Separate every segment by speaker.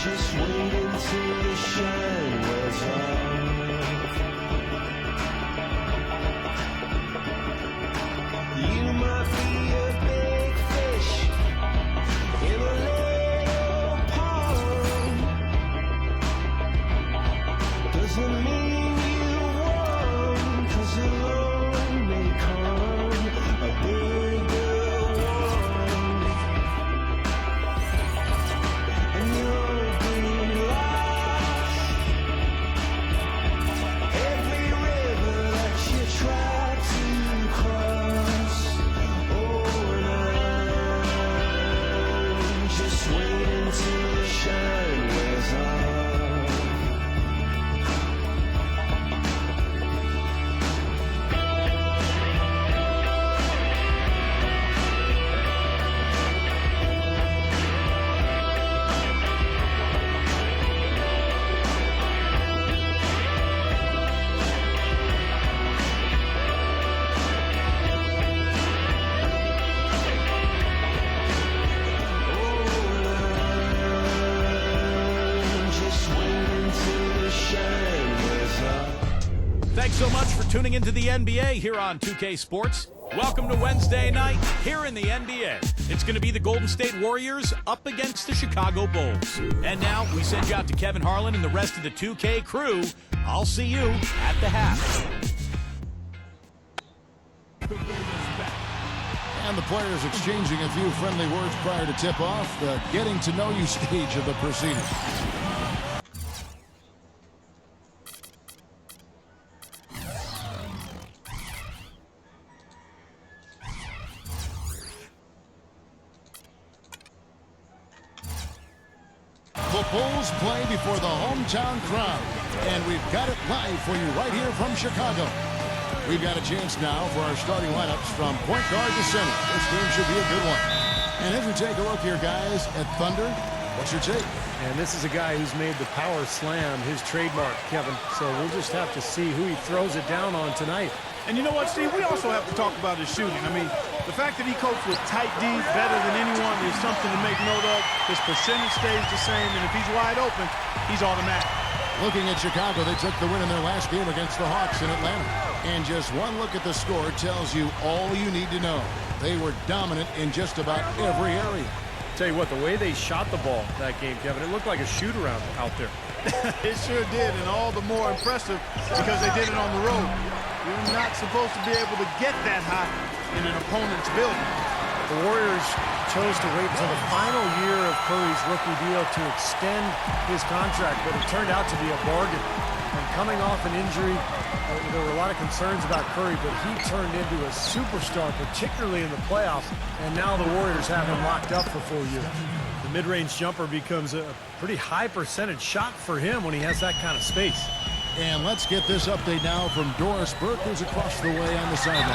Speaker 1: Just wait until the shine wears off. You might be a big fish in a little pond. Doesn't mean you won, 'cause along may come a bigger one. And you'll be lost. Every river that you try to cross. Oh, and just wait until the shine wears off.
Speaker 2: Thanks so much for tuning into the NBA here on 2K Sports. Welcome to Wednesday night here in the NBA. It's going to be the Golden State Warriors up against the Chicago Bulls. And now we send you out to Kevin Harlan and the rest of the 2K crew. I'll see you at the half.
Speaker 3: And the players exchanging a few friendly words prior to tip-off, the getting-to-know-you stage of the proceedings. The Bulls play before the hometown crowd, and we've got it live for you right here from Chicago. We've got a chance now for our starting lineups from point guard to center. This game should be a good one. And as we take a look here, guys, at Thunder, what's your take?
Speaker 4: And this is a guy who's made the power slam his trademark, Kevin. So we'll just have to see who he throws it down on tonight.
Speaker 5: And you know what, Steve? We also have to talk about his shooting. I mean, the fact that he copes with tight D better than anyone is something to make note of. His percentage stays the same, and if he's wide open, he's automatic.
Speaker 3: Looking at Chicago, they took the win in their last game against the Hawks in Atlanta. And just one look at the score tells you all you need to know. They were dominant in just about every area.
Speaker 4: Tell you what, the way they shot the ball that game, Kevin, it looked like a shoot-around out there.
Speaker 5: It sure did, and all the more impressive because they did it on the road. You're not supposed to be able to get that high in an opponent's building.
Speaker 4: The Warriors chose to wait until the final year of Curry's rookie deal to extend his contract, but it turned out to be a bargain. And coming off an injury, there were a lot of concerns about Curry, but he turned into a superstar, particularly in the playoffs, and now the Warriors have him locked up for 4 years. The mid-range jumper becomes a pretty high percentage shot for him when he has that kind of space.
Speaker 3: And let's get this update now from Doris Burke, who's across the way on the sideline.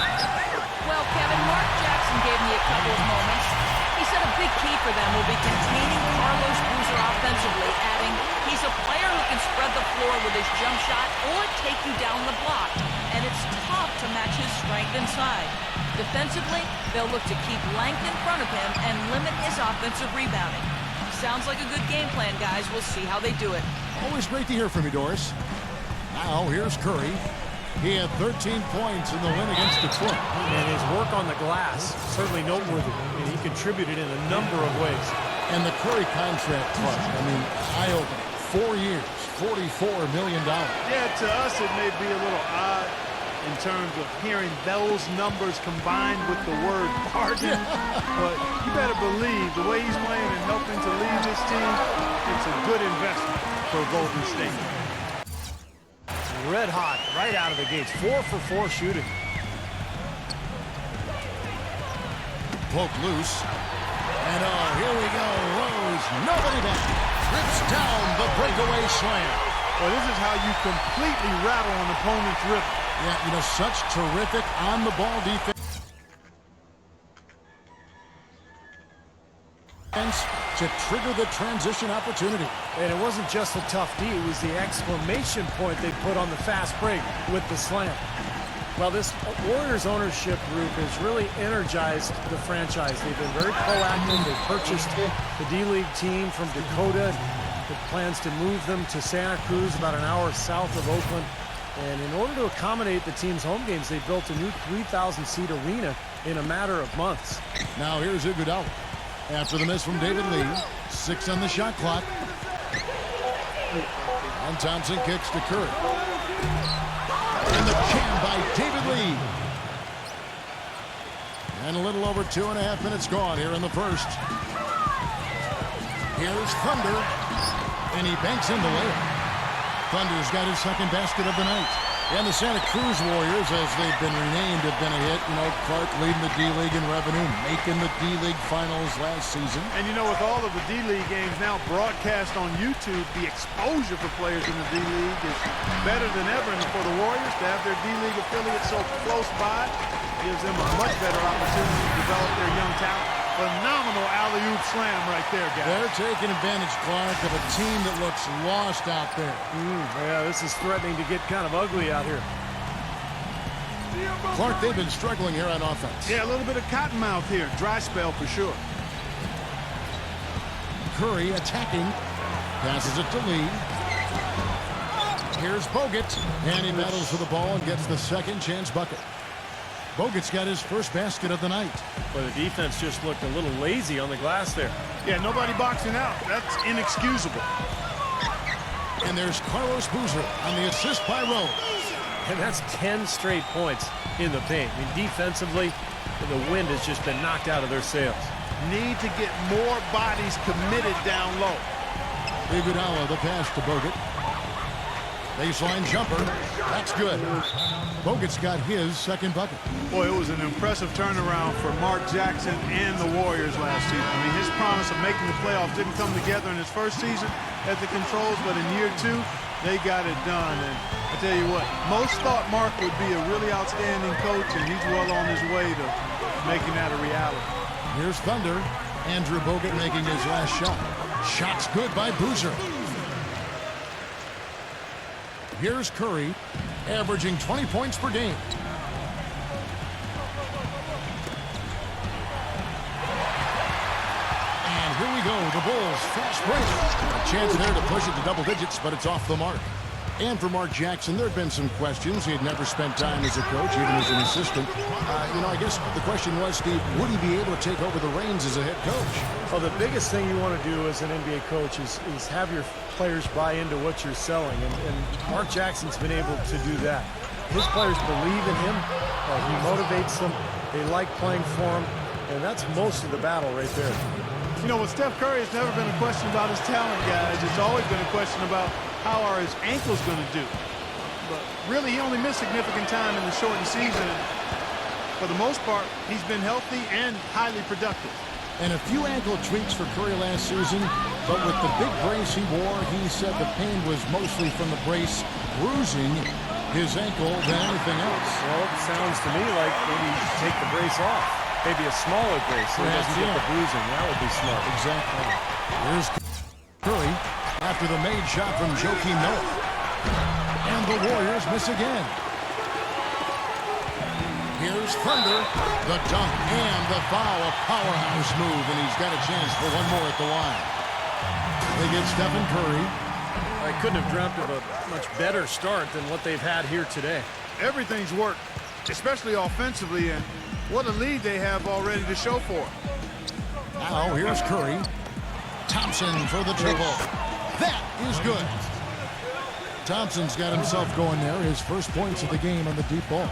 Speaker 6: Well, Kevin, Mark Jackson gave me a couple of moments. He said a big key for them will be containing Carlos Boozer offensively, adding, he's a player who can spread the floor with his jump shot or take you down the block, and it's tough to match his strength inside. Defensively, they'll look to keep length in front of him and limit his offensive rebounding. Sounds like a good game plan, guys. We'll see how they do it.
Speaker 3: Always great to hear from you, Doris. Now, here's Curry. He had 13 points in the win against Detroit.
Speaker 4: And his work on the glass, certainly noteworthy. And he contributed in a number of ways.
Speaker 3: And the Curry contract plus, I mean, eye-opening. 4 years, $44 million.
Speaker 5: Yeah, to us it may be a little odd in terms of hearing those numbers combined with the word bargain. But you better believe the way he's playing and helping to lead this team, it's a good investment for Golden State.
Speaker 4: Red hot right out of the gates. 4 for 4 shooting.
Speaker 3: Poke loose. And oh, here we go. Rose, nobody back. Rips down the breakaway slam.
Speaker 5: Well, this is how you completely rattle an opponent's rhythm.
Speaker 3: Yeah, you know, such terrific on-the-ball defense to trigger the transition opportunity.
Speaker 4: And it wasn't just a tough D, it was the exclamation point they put on the fast break with the slam. Well, this Warriors ownership group has really energized the franchise. They've been very proactive. They purchased the D-League team from Dakota. with plans to move them to Santa Cruz, about an hour south of Oakland. And in order to accommodate the team's home games, they built a new 3,000-seat arena in a matter of months.
Speaker 3: Now here's Iguodala. After the miss from David Lee, 6 on the shot clock. And Thompson kicks to Curry. And the jam by David Lee. And a little over 2.5 minutes gone here in the first. Here's Thunder. And he banks in the layup. Thunder's got his second basket of the night. And the Santa Cruz Warriors, as they've been renamed, have been a hit. You know, Clark leading the D-League in revenue, making the D-League finals last season.
Speaker 5: And you know, with all of the D-League games now broadcast on YouTube, the exposure for players in the D-League is better than ever. And for the Warriors to have their D-League affiliate so close by gives them a much better opportunity to develop their young talent. Phenomenal alley-oop slam right there, guys.
Speaker 3: They're taking advantage, Clark, of a team that looks lost out there.
Speaker 4: Yeah, this is threatening to get kind of ugly out here.
Speaker 3: Clark, they've been struggling here on offense.
Speaker 5: Yeah, a little bit of cottonmouth here. Dry spell for sure.
Speaker 3: Curry attacking. Passes it to Lee. Here's Bogut. And he battles for the ball and gets the second chance bucket. Bogut's got his first basket of the night.
Speaker 4: But the defense just looked a little lazy on the glass there.
Speaker 5: Yeah, nobody boxing out. That's inexcusable.
Speaker 3: And there's Carlos Boozer on the assist by Rose.
Speaker 4: And that's 10 straight points in the paint. I mean, defensively, the wind has just been knocked out of their sails.
Speaker 5: Need to get more bodies committed down low.
Speaker 3: Iguodala, the pass to Bogut. Baseline jumper. That's good. Bogut's got his second bucket.
Speaker 5: Boy, it was an impressive turnaround for Mark Jackson and the Warriors last season. I mean, his promise of making the playoffs didn't come together in his first season at the Controls, but in year 2, they got it done. And I tell you what, most thought Mark would be a really outstanding coach, and he's well on his way to making that a reality.
Speaker 3: Here's Thunder. Andrew Bogut making his last shot. Shot's good by Boozer. Here's Curry, averaging 20 points per game. And here we go, the Bulls fast break. A chance there to push it to double digits, but it's off the mark. And for Mark Jackson, there had been some questions. He had never spent time as a coach, even as an assistant. You know, I guess the question was, Steve, would he be able to take over the reins as a head coach?
Speaker 4: Well, the biggest thing you want to do as an NBA coach is have your players buy into what you're selling. And Mark Jackson's been able to do that. His players believe in him. He motivates them. They like playing for him. And that's most of the battle right there.
Speaker 5: You know, with Steph Curry, it's never been a question about his talent, guys. It's always been a question about how are his ankles going to do. But really, he only missed significant time in the shortened season. For the most part, he's been healthy and highly productive.
Speaker 3: And a few ankle tweaks for Curry last season, but with the big brace he wore, he said the pain was mostly from the brace bruising his ankle than anything else.
Speaker 4: Well, it sounds to me like maybe take the brace off. Maybe a smaller brace so he doesn't get the bruising. That would be smart.
Speaker 3: Exactly. Here's Curry after the made shot from Joakim Noah. And the Warriors miss again. Here's Thunder, the dunk and the foul, a powerhouse move, and he's got a chance for one more at the line. They get Stephen Curry.
Speaker 4: I couldn't have dreamt of a much better start than what they've had here today.
Speaker 5: Everything's worked, especially offensively, and what a lead they have already to show for it.
Speaker 3: Now here's Curry. Thompson for the triple. That is good. Thompson's got himself going there. His first points of the game on the deep ball.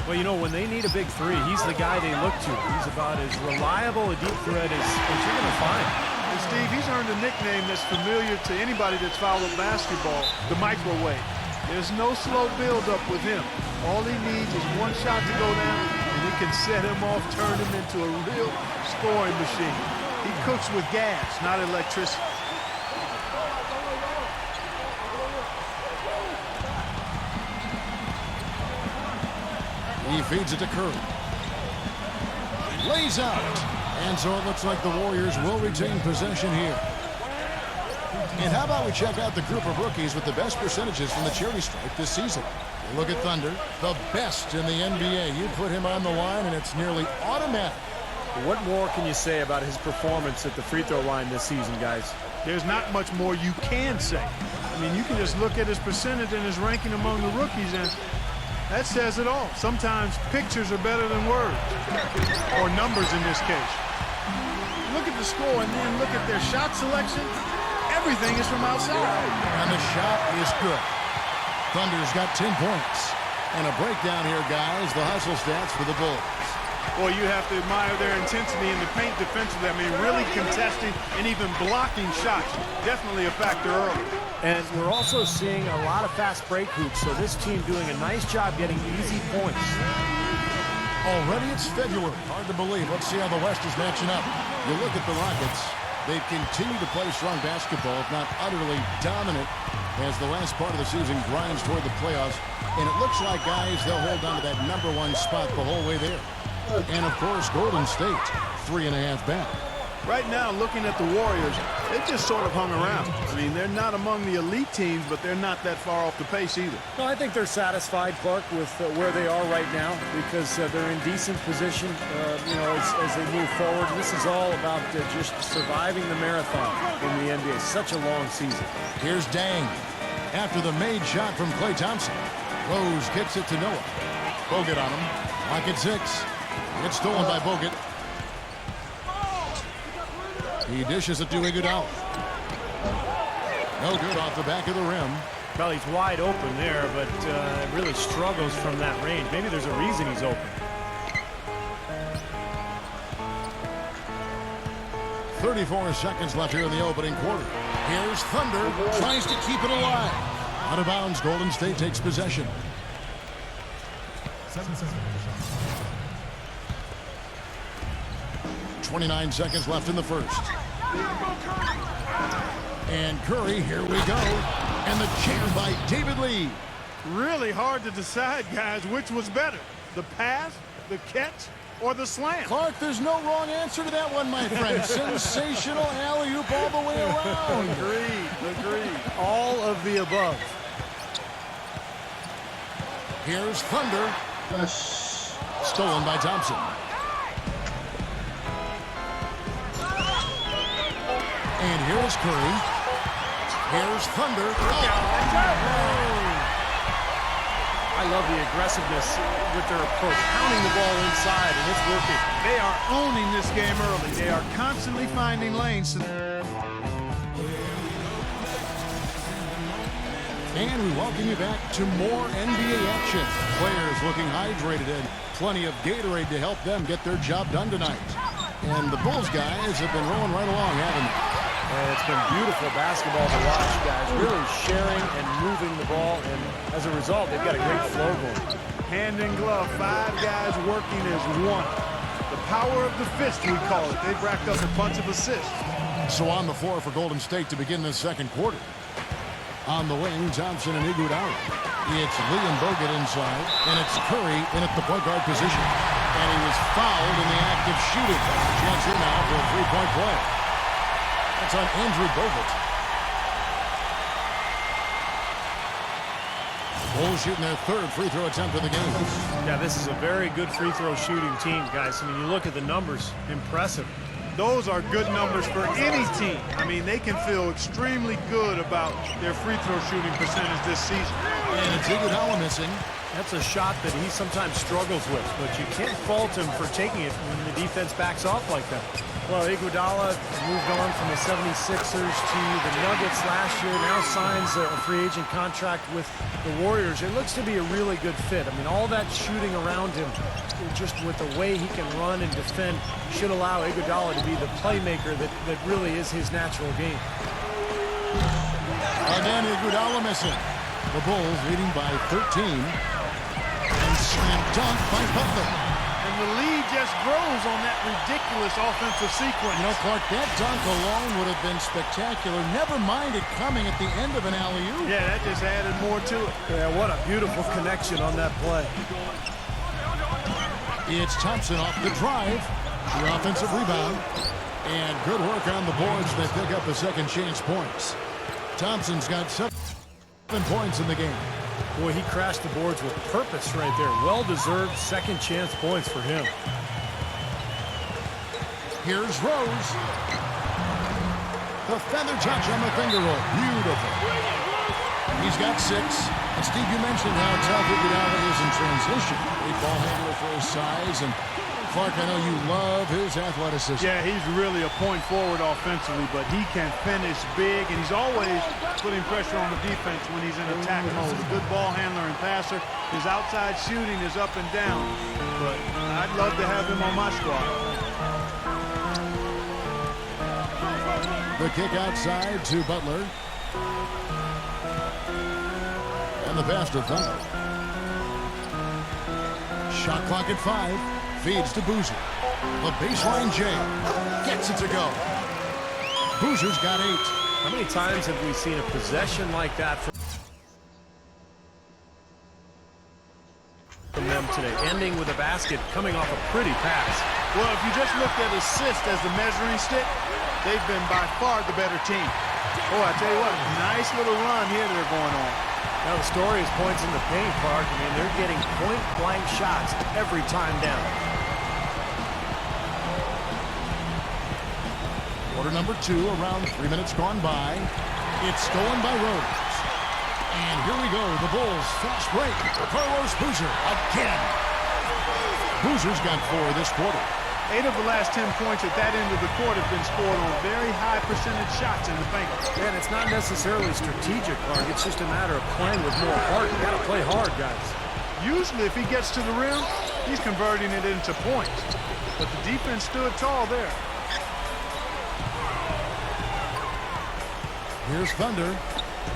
Speaker 4: Well, you know, when they need a big three, he's the guy they look to. He's about as reliable a deep threat as you're going to find.
Speaker 5: And Steve, he's earned a nickname that's familiar to anybody that's followed basketball, the microwave. There's no slow build-up with him. All he needs is one shot to go down, and he can set him off, turn him into a real scoring machine. He cooks with gas, not electricity.
Speaker 3: He feeds it to Curry. Lays out. And so it looks like the Warriors will retain possession here. And how about we check out the group of rookies with the best percentages from the charity stripe this season. Look at Thunder, the best in the NBA. You put him on the line, and it's nearly automatic.
Speaker 4: What more can you say about his performance at the free throw line this season, guys?
Speaker 5: There's not much more you can say. I mean, you can just look at his percentage and his ranking among the rookies, and that says it all. Sometimes pictures are better than words, or numbers in this case. Look at the score and then look at their shot selection. Everything is from outside.
Speaker 3: And the shot is good. Thunder's got 10 points. And a breakdown here, guys. The hustle stats for the Bulls.
Speaker 5: Boy, you have to admire their intensity in the paint defensively. I mean, really contesting and even blocking shots. Definitely a factor early.
Speaker 4: And we're also seeing a lot of fast break hoops, so this team doing a nice job getting easy points.
Speaker 3: Already it's February. Hard to believe. Let's see how the West is matching up. You look at the Rockets. They've continued to play strong basketball, if not utterly dominant, as the last part of the season grinds toward the playoffs. And it looks like, guys, they'll hold on to that #1 spot the whole way there. And, of course, Golden State, 3.5 back.
Speaker 5: Right now, looking at the Warriors, they've just sort of hung around. I mean, they're not among the elite teams, but they're not that far off the pace either.
Speaker 4: No, I think they're satisfied, Clark, with where they are right now because they're in decent position, as they move forward. This is all about just surviving the marathon in the NBA. Such a long season.
Speaker 3: Here's Dang. After the made shot from Klay Thompson. Rose kicks it to Noah. Bogut on him. Pocket 6. It's stolen by Bogut. He dishes it to Iguodala. No good off the back of the rim.
Speaker 4: Well, he's wide open there, but really struggles from that range. Maybe there's a reason he's open.
Speaker 3: 34 seconds left here in the opening quarter. Here's Thunder. Tries to keep it alive. Out of bounds, Golden State takes possession. 29 seconds left in the first. And Curry, here we go. And the jam by David Lee.
Speaker 5: Really hard to decide, guys, which was better. The pass, the catch, or the slam?
Speaker 3: Clark, there's no wrong answer to that one, my friend. Sensational alley-oop all the way around.
Speaker 5: Agreed.
Speaker 4: All of the above.
Speaker 3: Here's Thunder. Stolen by Thompson. And here's Curry. Here's Thunder.
Speaker 4: I love the aggressiveness with their approach, pounding the ball inside, and it's working.
Speaker 5: They are owning this game early. They are constantly finding lanes.
Speaker 3: And we welcome you back to more NBA action. Players looking hydrated and plenty of Gatorade to help them get their job done tonight. And the Bulls guys have been rolling right along, haven't they?
Speaker 4: And it's been beautiful basketball to watch, guys. Really sharing and moving the ball, and as a result, they've got a great flow going.
Speaker 5: Hand in glove, 5 guys working as one. The power of the fist, we call it. They've racked up a bunch of assists.
Speaker 3: So on the floor for Golden State to begin this second quarter. On the wing, Thompson and Iguodala. It's Lee and Bogut inside, and it's Curry in at the point guard position. And he was fouled in the act of shooting. Chance here now for a three-point play. That's on Andrew Bogut. Bulls shooting their 3rd free throw attempt of the game.
Speaker 4: Yeah, this is a very good free throw shooting team, guys. I mean, you look at the numbers, impressive.
Speaker 5: Those are good numbers for any team. I mean, they can feel extremely good about their free throw shooting percentage this season.
Speaker 3: And it's Iguodala missing.
Speaker 4: That's a shot that he sometimes struggles with, but you can't fault him for taking it when the defense backs off like that. Well, Iguodala moved on from the 76ers to the Nuggets last year, now signs a free agent contract with the Warriors. It looks to be a really good fit. I mean, all that shooting around him, just with the way he can run and defend, should allow Iguodala to be the playmaker that really is his natural game.
Speaker 3: Again, Iguodala missing. The Bulls leading by 13. And slam dunk by Butler.
Speaker 5: And the lead just grows on that ridiculous offensive sequence.
Speaker 3: You know, Clark, that dunk alone would have been spectacular. Never mind it coming at the end of an alley-oop.
Speaker 5: Yeah, that just added more to it.
Speaker 4: Yeah, what a beautiful connection on that play.
Speaker 3: It's Thompson off the drive. The offensive rebound. And good work on the boards. They pick up the second chance points. Thompson's got 7 points in the game.
Speaker 4: Boy, he crashed the boards with purpose right there. Well-deserved second chance points for him.
Speaker 3: Here's Rose. The feather touch on the finger roll. Beautiful. He's got 6. And Steve, you mentioned how tough Iguodala is in transition. Great ball handler for his size. And Clark, I know you love his athleticism.
Speaker 5: Yeah, he's really a point forward offensively, but he can finish big, and he's always putting pressure on the defense when he's in attack mode. A good ball handler and passer. His outside shooting is up and down, but I'd love to have him on my squad.
Speaker 3: The kick outside to Butler. And the pass to Thunder. Shot clock at 5. Feeds to Boozer. The baseline J. Gets it to go. Boozer's got 8.
Speaker 4: How many times have we seen a possession like that from them today, ending with a basket coming off a pretty pass?
Speaker 5: Well, if you just looked at assist as the measuring stick, they've been by far the better team. Oh, I tell you what, nice little run here they're going on.
Speaker 4: Now the story is points in the paint, Clark. I mean, they're getting point-blank shots every time down.
Speaker 3: Quarter number 2, around 3 minutes gone by. It's stolen by Rose. And here we go, the Bulls fast break. Carlos Boozer again. Boozer's got 4 this quarter.
Speaker 5: 8 of the last 10 points at that end of the court have been scored on very high percentage shots in the paint.
Speaker 4: And it's not necessarily strategic, Clark. It's just a matter of playing with more heart. You got to play hard, guys.
Speaker 5: Usually, if he gets to the rim, he's converting it into points. But the defense stood tall there.
Speaker 3: Here's Thunder.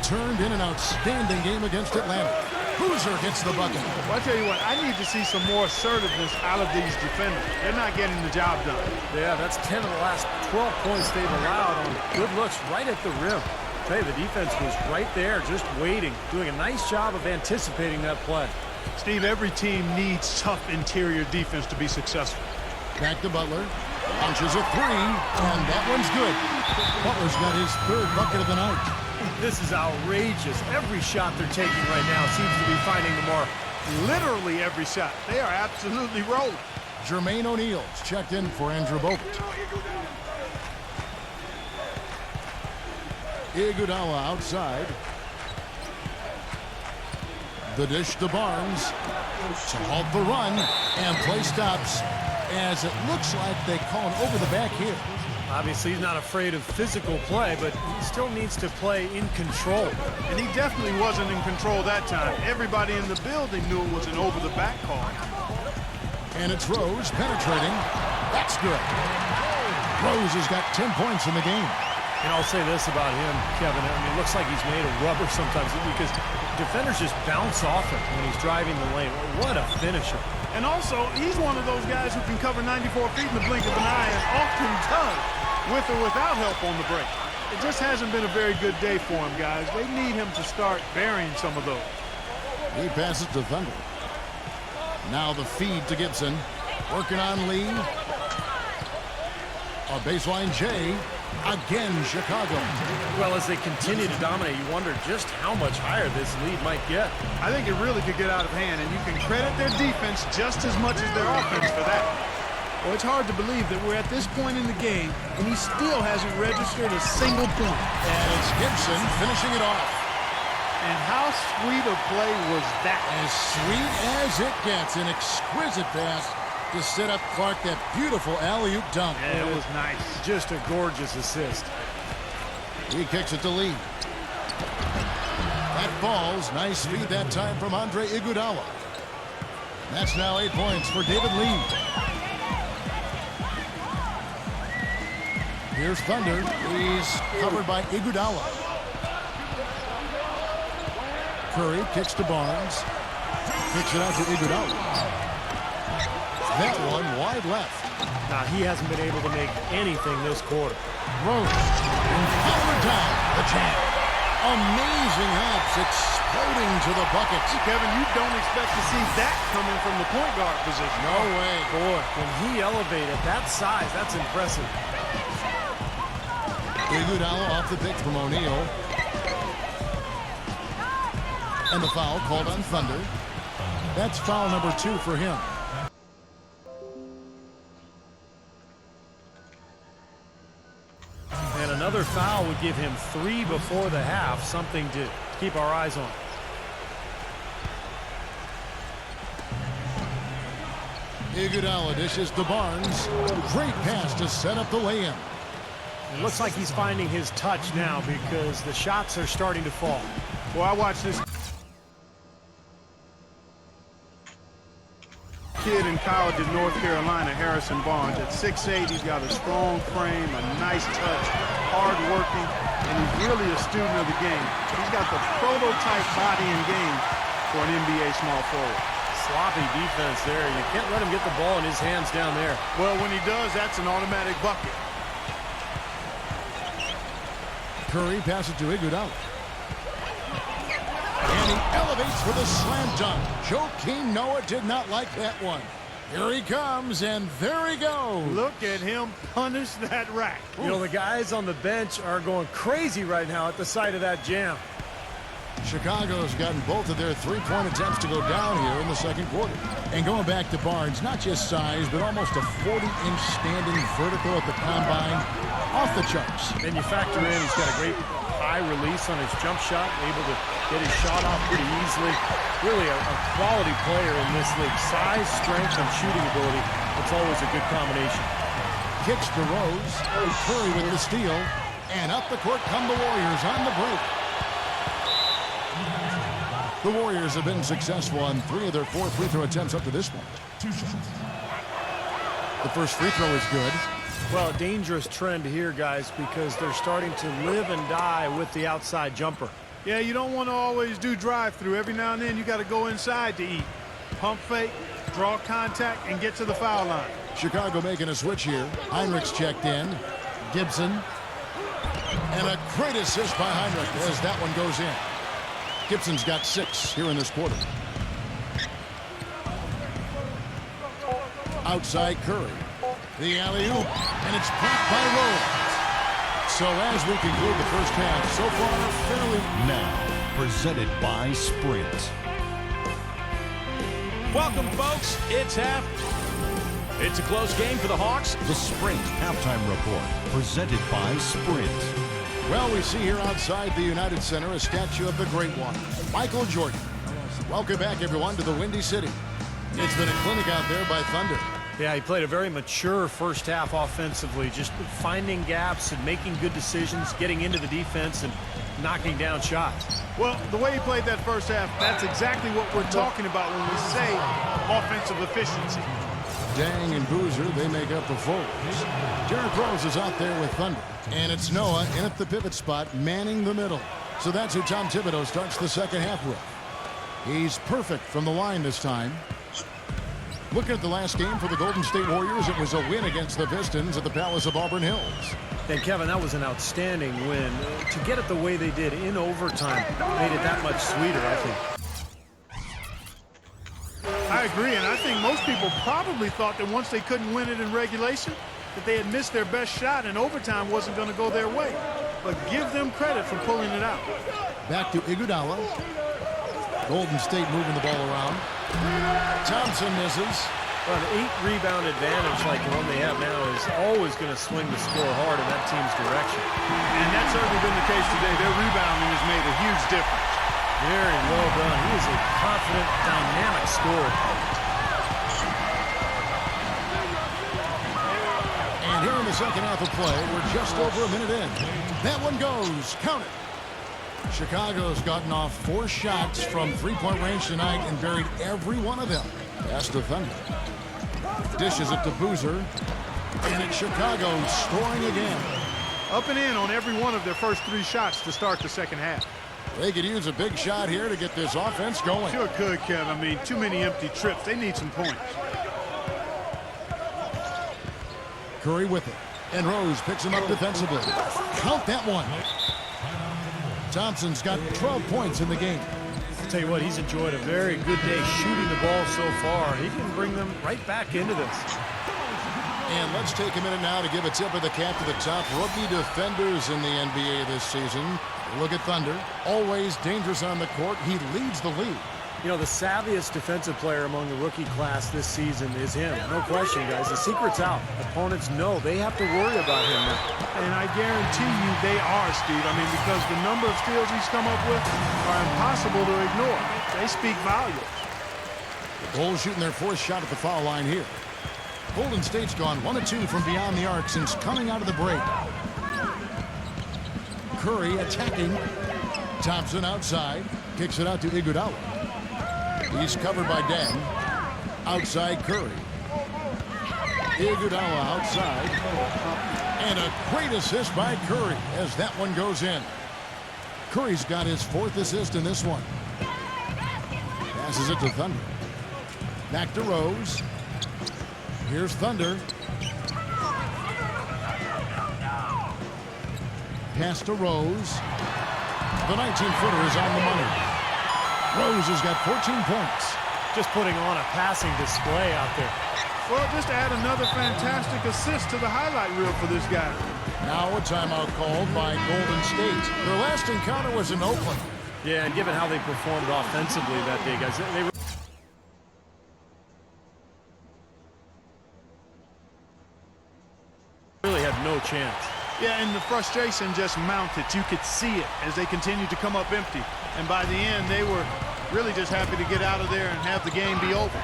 Speaker 3: Turned in an outstanding game against Atlanta. Boozer gets the bucket.
Speaker 5: Well, I tell you what, I need to see some more assertiveness out of these defenders. They're not getting the job done.
Speaker 4: Yeah, that's 10 of the last 12 points they've allowed on good looks right at the rim. I tell you, the defense was right there, just waiting, doing a nice job of anticipating that play.
Speaker 5: Steve, every team needs tough interior defense to be successful.
Speaker 3: Back to Butler. Punches a 3, and that one's good. Butler's got his 3rd bucket of the night.
Speaker 4: This is outrageous. Every shot they're taking right now seems to be finding the mark.
Speaker 5: Literally every shot. They are absolutely rolling.
Speaker 3: Jermaine O'Neal's checked in for Andrew Bogut. Iguodala outside. The dish to Barnes to halt the run, and play stops as it looks like they call an over the back here.
Speaker 4: Obviously, he's not afraid of physical play, but he still needs to play in control.
Speaker 5: And he definitely wasn't in control that time. Everybody in the building knew it was an over-the-back call.
Speaker 3: And it's Rose penetrating. That's good. Rose has got 10 points in the game.
Speaker 4: And I'll say this about him, Kevin. I mean, it looks like he's made of rubber sometimes because defenders just bounce off him when he's driving the lane. What a finisher.
Speaker 5: And also, he's one of those guys who can cover 94 feet in the blink of an eye and often does, with or without help on the break. It just hasn't been a very good day for him, guys. They need him to start burying some of those.
Speaker 3: He passes to Thunder. Now the feed to Gibson. Working on Lee. A baseline J. Again, Chicago.
Speaker 4: Well, as they continue to dominate, you wonder just how much higher this lead might get.
Speaker 5: I think it really could get out of hand, and you can credit their defense just as much as their offense for that. Well, it's hard to believe that we're at this point in the game, and he still hasn't registered a single point.
Speaker 3: And it's Gibson finishing it off.
Speaker 5: And how sweet a play was that?
Speaker 3: As sweet as it gets. An exquisite pass to set up Clark that beautiful alley-oop dunk.
Speaker 5: Yeah, it was nice.
Speaker 4: Just a gorgeous assist.
Speaker 3: He kicks it to Lee. That falls. Nice feed that time from Andre Iguodala. That's now 8 points for David Lee. Here's Thunder. He's covered by Iguodala. Curry kicks to Barnes. Kicks it out to Iguodala. That one wide left.
Speaker 4: Now, he hasn't been able to make anything this quarter.
Speaker 3: Rose. And Fowler down. The jam. Amazing hops exploding to the bucket.
Speaker 5: Kevin, you don't expect to see that coming from the point guard position.
Speaker 3: No way.
Speaker 4: Boy, when he elevated that size, that's impressive.
Speaker 3: Iguodala off the pick from O'Neal. And the foul called on Thunder. That's foul number 2 for him.
Speaker 4: And another Another foul would give him 3 before the half, something to keep our eyes on.
Speaker 3: Iguodala dishes to Barnes. Great pass to set up the lay-in.
Speaker 4: It looks like he's finding his touch now because the shots are starting to fall.
Speaker 5: Well, I watched this kid in college in North Carolina, Harrison Barnes. At 6'8", he's got a strong frame, a nice touch, hard-working, and he's really a student of the game. He's got the prototype body and game for an NBA small forward.
Speaker 4: Sloppy defense there. You can't let him get the ball in his hands down there.
Speaker 5: Well, when he does, that's an automatic bucket.
Speaker 3: Curry passes to Iguodala. And he elevates for the slam dunk. Joakim Noah did not like that one. Here he comes, and there he goes.
Speaker 5: Look at him punish that rack.
Speaker 4: You know, the guys on the bench are going crazy right now at the sight of that jam.
Speaker 3: Chicago's gotten both of their three-point attempts to go down here in the second quarter. And going back to Barnes, not just size, but almost a 40-inch standing vertical at the combine. Off the charts.
Speaker 4: Then you factor in he's got a great high release on his jump shot, able to get his shot off pretty easily. Really a quality player in this league. Size, strength, and shooting ability. It's always a good combination.
Speaker 3: Kicks to Rose. Curry with the steal. And up the court come the Warriors on the break. The Warriors have been successful on 3 of their 4 free throw attempts up to this point. The first free throw is good.
Speaker 4: Well, dangerous trend here, guys, because they're starting to live and die with the outside jumper.
Speaker 5: Yeah, you don't want to always do drive-through. Every now and then you got to go inside to eat. Pump fake, draw contact, and get to the foul line.
Speaker 3: Chicago making a switch here. Heinrich's checked in. Gibson. And a great assist by Heinrich as that one goes in. Gibson's got 6 here in this quarter. Outside Curry. The alley-oop, and it's blocked by Rose. So as we conclude the first half, so far fairly...
Speaker 7: Now, presented by Sprint.
Speaker 2: Welcome, folks. It's half. It's a close game for the Hawks.
Speaker 7: The Sprint Halftime Report, presented by Sprint.
Speaker 3: Well, we see here outside the United Center a statue of the great one, Michael Jordan. Welcome back, everyone, to the Windy City. It's been a clinic out there by Thunder.
Speaker 4: Yeah, he played a very mature first half offensively, just finding gaps and making good decisions, getting into the defense and knocking down shots.
Speaker 5: Well, the way he played that first half, that's exactly what we're talking about when we say offensive efficiency.
Speaker 3: Dang and Boozer, they make up the forwards. Derrick Rose is out there with Thunder. And it's Noah in at the pivot spot, manning the middle. So that's who Tom Thibodeau starts the second half with. He's perfect from the line this time. Looking at the last game for the Golden State Warriors, it was a win against the Pistons at the Palace of Auburn Hills.
Speaker 4: And Kevin, that was an outstanding win. To get it the way they did in overtime made it that much sweeter, I think.
Speaker 5: I agree, and I think most people probably thought that once they couldn't win it in regulation, that they had missed their best shot and overtime wasn't going to go their way. But give them credit for pulling it out.
Speaker 3: Back to Iguodala. Golden State moving the ball around. Thompson misses.
Speaker 4: Well, an 8-rebound advantage like the one they have now is always going to swing the score hard in that team's direction.
Speaker 5: And that's certainly been the case today. Their rebounding has made a huge difference.
Speaker 4: Very well done. He is a confident, dynamic scorer.
Speaker 3: And here in the second half of play, we're just over a minute in. That one goes. Count it. Chicago's gotten off 4 shots from three-point range tonight and buried every one of them. Pass to Thunder. Dishes it to Boozer. And it's Chicago scoring again.
Speaker 5: Up and in on every one of their first 3 shots to start the second half.
Speaker 3: They could use a big shot here to get this offense going.
Speaker 5: Sure could, Kev. I mean, too many empty trips. They need some points.
Speaker 3: Curry with it. And Rose picks him up defensively. Count that one. Thompson's got 12 points in the game.
Speaker 4: I'll tell you what, he's enjoyed a very good day shooting the ball so far. He can bring them right back into this.
Speaker 3: And let's take a minute now to give a tip of the cap to the top rookie defenders in the NBA this season. Look at Thunder. Always dangerous on the court. He leads the league.
Speaker 4: You know, the savviest defensive player among the rookie class this season is him. No question, guys. The secret's out. Opponents know they have to worry about him now.
Speaker 5: And I guarantee you they are, Steve. I mean, because the number of steals he's come up with are impossible to ignore. They speak volumes.
Speaker 3: The Bulls shooting their fourth shot at the foul line here. Golden State's gone 1 of 2 from beyond the arc since coming out of the break. Curry attacking. Thompson outside. Kicks it out to Iguodala. He's covered by Deng. Outside Curry. Iguodala outside. And a great assist by Curry as that one goes in. Curry's got his 4th assist in this one. Passes it to Thunder. Back to Rose. Here's Thunder. Pass to Rose. The 19-footer is on the money. Rose has got 14 points.
Speaker 4: Just putting on a passing display out there.
Speaker 5: Well, just add another fantastic assist to the highlight reel for this guy.
Speaker 3: Now a timeout called by Golden State. Their last encounter was in Oakland.
Speaker 4: Yeah, and given how they performed offensively that day, guys, they really had no chance.
Speaker 5: Yeah, and the frustration just mounted. You could see it as they continued to come up empty. And by the end, they were really just happy to get out of there and have the game be over.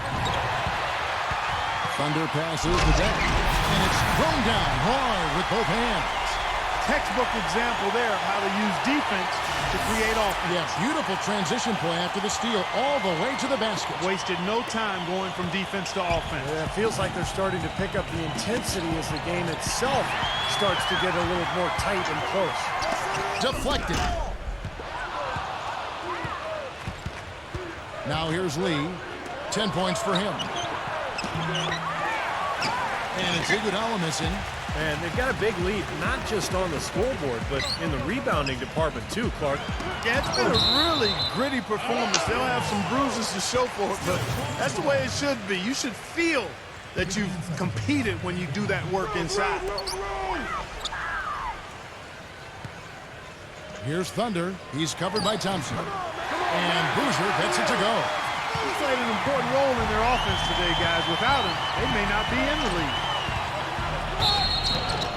Speaker 3: Thunder passes to Deng. And it's thrown down hard with both hands.
Speaker 5: Textbook example there of how to use defense to create offense.
Speaker 3: Yeah, beautiful transition play after the steal all the way to the basket.
Speaker 5: Wasted no time going from defense to offense.
Speaker 4: Yeah, it feels like they're starting to pick up the intensity as the game itself starts to get a little more tight and close.
Speaker 3: Deflected. Now here's Lee. 10 points for him. And it's Iguodala missing.
Speaker 4: And they've got a big lead, not just on the scoreboard, but in the rebounding department too, Clark.
Speaker 5: Yeah, it's been a really gritty performance. They'll have some bruises to show for it, but that's the way it should be. You should feel that you've competed when you do that work inside.
Speaker 3: Here's Thunder. He's covered by Thompson. And Boozer gets it to go.
Speaker 5: He played an important role in their offense today, guys. Without him, they may not be in the league.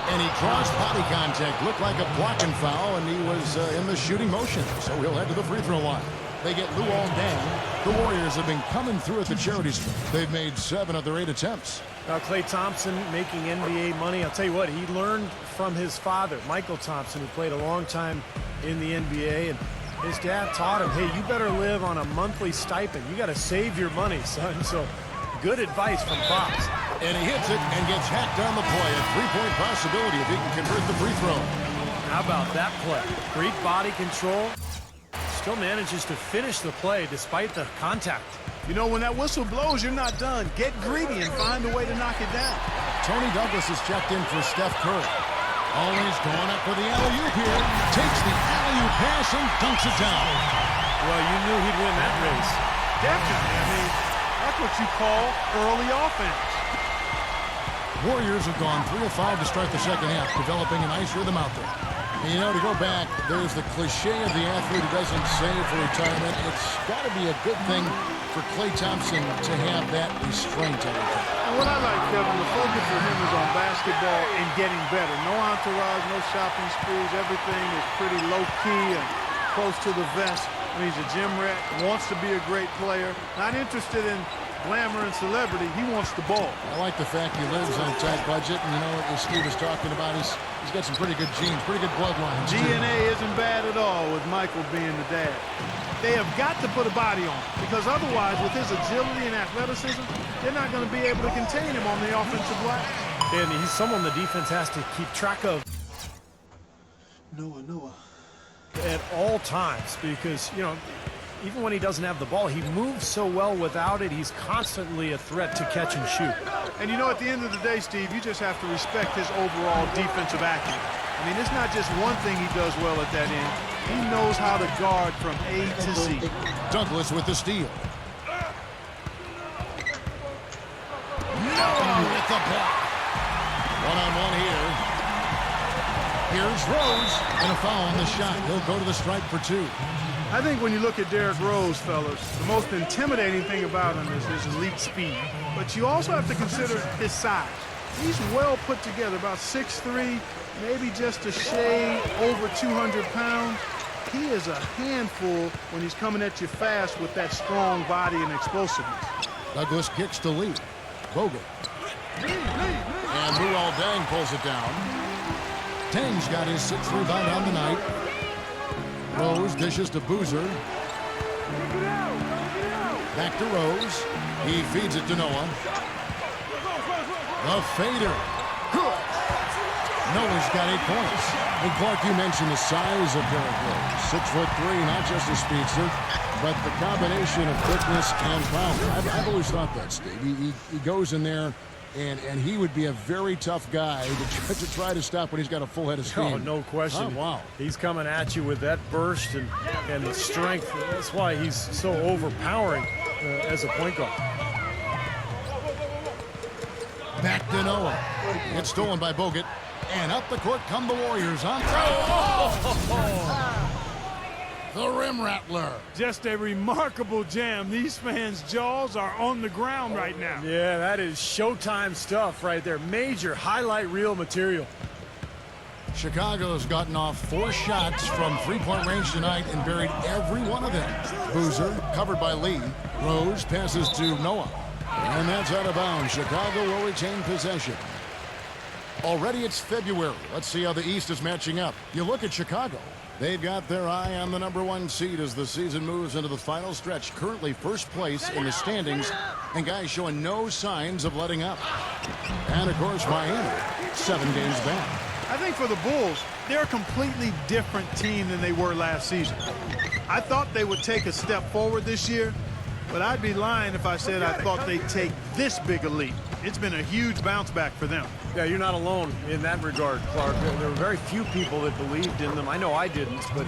Speaker 3: And he draws body contact. Looked like a blocking foul, and he was in the shooting motion. So he'll head to the free throw line. They get Luol Deng. The Warriors have been coming through at the charity strip. They've made 7 of their 8 attempts.
Speaker 4: Now, Klay Thompson making NBA money. I'll tell you what, he learned from his father, Michael Thompson, who played a long time in the NBA. And his dad taught him, hey, you better live on a monthly stipend. You got to save your money, son. So good advice from Pops.
Speaker 3: And he hits it and gets hacked on the play. A 3-point possibility if he can convert the free throw.
Speaker 4: How about that play? Great body control. Still manages to finish the play despite the contact.
Speaker 5: You know, when that whistle blows, you're not done. Get greedy and find a way to knock it down.
Speaker 3: Tony Douglas is checked in for Steph Curry. Always going up for the alley-oop here. Takes the alley-oop pass and dunks it down.
Speaker 4: Well, you knew he'd win that race.
Speaker 5: Definitely. I mean, that's what you call early offense.
Speaker 3: Warriors have gone 3 of 5 to start the second half, developing a nice rhythm out there. And you know, to go back, there's the cliche of the athlete who doesn't save for retirement. It's got to be a good thing for Klay Thompson to have that restraint on him.
Speaker 5: And what I like, Kevin, the focus for him is on basketball and getting better. No entourage, no shopping sprees. Everything is pretty low-key and close to the vest. I mean, he's a gym rat, wants to be a great player, not interested in glamour and celebrity. He wants the ball.
Speaker 3: I like the fact he lives on a tight budget, and you know what Steve was talking about, he's got some pretty good genes, pretty good bloodlines.
Speaker 5: DNA isn't bad at all with Michael being the dad. They have got to put a body on him, because otherwise, with his agility and athleticism, they're not going to be able to contain him on the offensive glass.
Speaker 4: And he's someone the defense has to keep track of
Speaker 5: Noah.
Speaker 4: at all times because, you know, even when he doesn't have the ball, he moves so well without it. He's constantly a threat to catch and shoot.
Speaker 5: And you know, at the end of the day, Steve, you just have to respect his overall defensive acumen. I mean, it's not just one thing he does well at that end. He knows how to guard from A to Z.
Speaker 3: Douglas with the steal. Noah with the block. One-on-one here. Here's Rose, and a foul on the shot. He'll go to the stripe for 2.
Speaker 5: I think when you look at Derrick Rose, fellas, the most intimidating thing about him is his elite speed. But you also have to consider his size. He's well put together, about 6'3", maybe just a shade over 200 pounds. He is a handful when he's coming at you fast with that strong body and explosiveness.
Speaker 3: Douglas kicks to Lee. Bogut. And Luol Deng pulls it down. Tang's got his 6th rebound on the night. Rose dishes to Boozer. Back to Rose. He feeds it to Noah. The fader. Good. Noah's got 8 points. And Clark, you mentioned the size of Derrick Rose. 6'3", not just a speedster, but the combination of quickness and power. I've always thought that, Steve. He goes in there, and he would be a very tough guy to try to stop when he's got a full head of steam.
Speaker 4: Oh, no question.
Speaker 3: Oh, wow.
Speaker 4: He's coming at you with that burst and the strength. That's why he's so overpowering as a point guard.
Speaker 3: Back to Noah. It's stolen by Bogut. And up the court come the Warriors on the rim rattler.
Speaker 5: Just a remarkable jam. These fans' jaws are on the ground right now.
Speaker 4: Yeah, that is Showtime stuff right there. Major highlight reel material.
Speaker 3: Chicago's gotten off 4 shots from 3-point range tonight and buried every one of them. Boozer covered by Lee. Rose passes to Noah. And that's out of bounds. Chicago will retain possession. Already it's February. Let's see how the East is matching up. You look at Chicago. They've got their eye on the #1 seed as the season moves into the final stretch. Currently first place in the standings, and guys showing no signs of letting up. And, of course, Miami, 7 games back.
Speaker 5: I think for the Bulls, they're a completely different team than they were last season. I thought they would take a step forward this year, but I'd be lying if I said I thought they'd take this big a leap. It's been a huge bounce back for them.
Speaker 4: Yeah, you're not alone in that regard, Clark. There were very few people that believed in them. I know I didn't, but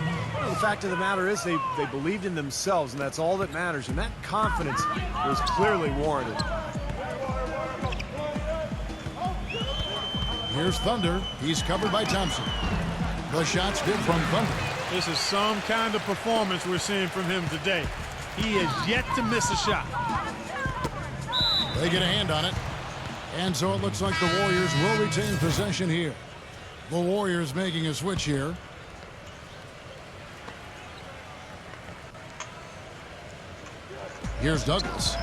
Speaker 4: the fact of the matter is they believed in themselves, and that's all that matters. And that confidence was clearly warranted.
Speaker 3: Here's Thunder. He's covered by Thompson. The shot's good from Thunder.
Speaker 5: This is some kind of performance we're seeing from him today. He has yet to miss a shot.
Speaker 3: They get a hand on it. And so it looks like the Warriors will retain possession here. The Warriors making a switch here. Here's Douglas,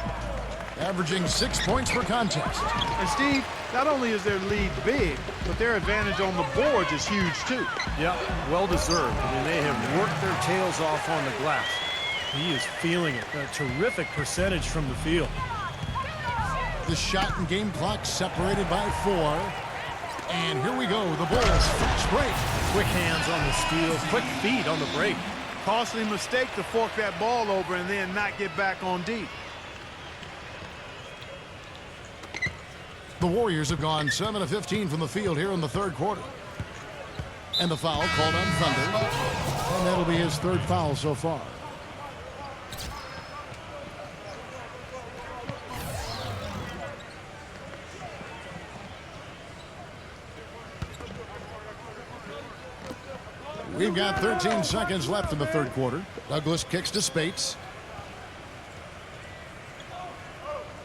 Speaker 3: averaging 6 points per contest.
Speaker 5: And Steve, not only is their lead big, but their advantage on the boards is huge too.
Speaker 4: Yep, well deserved. I mean, they have worked their tails off on the glass. He is feeling it. A terrific percentage from the field.
Speaker 3: The shot and game clock separated by 4. And here we go. The Bulls fast break.
Speaker 4: Quick hands on the steal, quick feet on the break.
Speaker 5: Costly mistake to fork that ball over and then not get back on D.
Speaker 3: The Warriors have gone 7 of 15 from the field here in the 3rd quarter. And the foul called on Thunder. And that'll be his 3rd foul so far. We've got 13 seconds left in the 3rd quarter. Douglas kicks to Spates.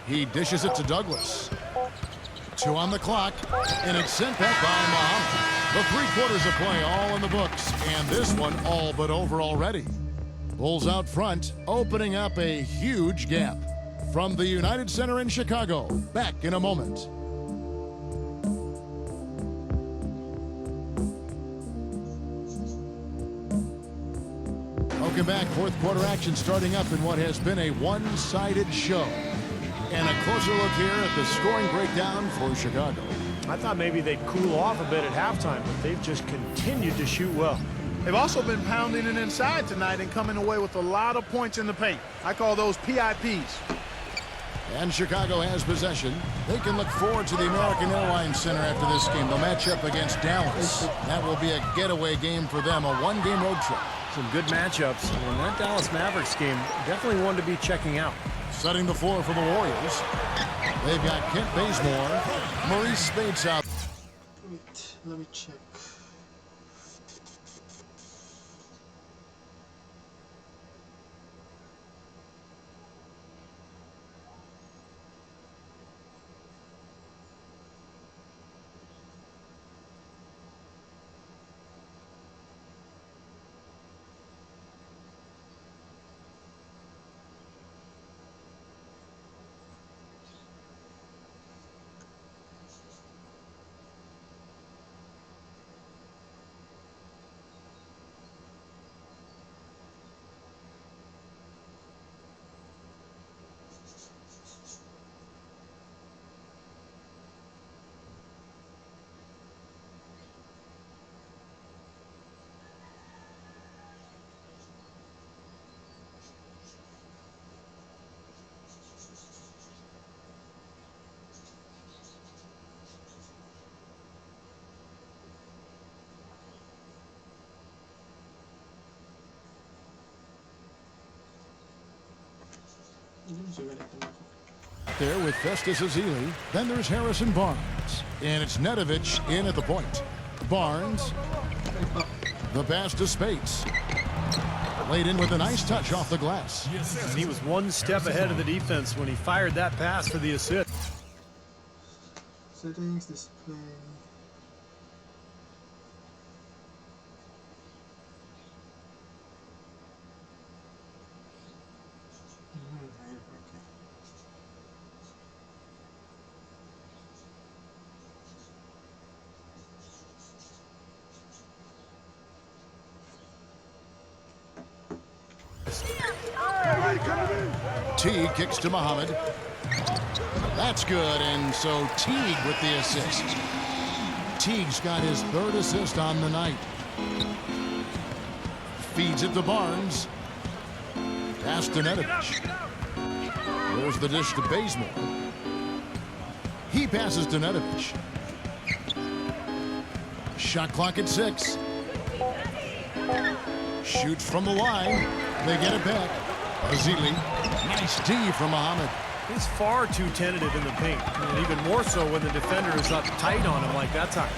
Speaker 3: He dishes it to Douglas. 2 on the clock, and it's sent back by Muhammad. The 3 quarters of play all in the books, and this one all but over already. Bulls out front, opening up a huge gap. From the United Center in Chicago, back in a moment. Welcome back. 4th quarter action starting up in what has been a one-sided show. And a closer look here at the scoring breakdown for Chicago.
Speaker 4: I thought maybe they'd cool off a bit at halftime, but they've just continued to shoot well.
Speaker 5: They've also been pounding it inside tonight and coming away with a lot of points in the paint. I call those PIPs.
Speaker 3: And Chicago has possession. They can look forward to the American Airlines Center after this game. They'll match up against Dallas. That will be a getaway game for them, a 1-game road trip.
Speaker 4: Some good matchups, and that Dallas Mavericks game definitely one to be checking out.
Speaker 3: Setting the floor for the Warriors. They've got Kent Bazemore, Maurice Spates out.
Speaker 8: Let me check.
Speaker 3: There with Festus Ezeli. Then there's Harrison Barnes. And it's Nedovic in at the point. Barnes. The pass to Spates. Laid in with a nice touch off the glass.
Speaker 4: And he was one step ahead of the defense when he fired that pass for the assist.
Speaker 8: Settings, display.
Speaker 3: Teague kicks to Muhammad. That's good, and so Teague with the assist. Teague's got his third assist on the night. Feeds it to Barnes. Pass to Nedovic. There's the dish to Bazemore. He passes to Nedovic. Shot clock at 6. Shoots from the line. They get it back. Ezeli. Nice D from Muhammad.
Speaker 4: He's far too tentative in the paint. And even more so when the defender is up tight on him like that time.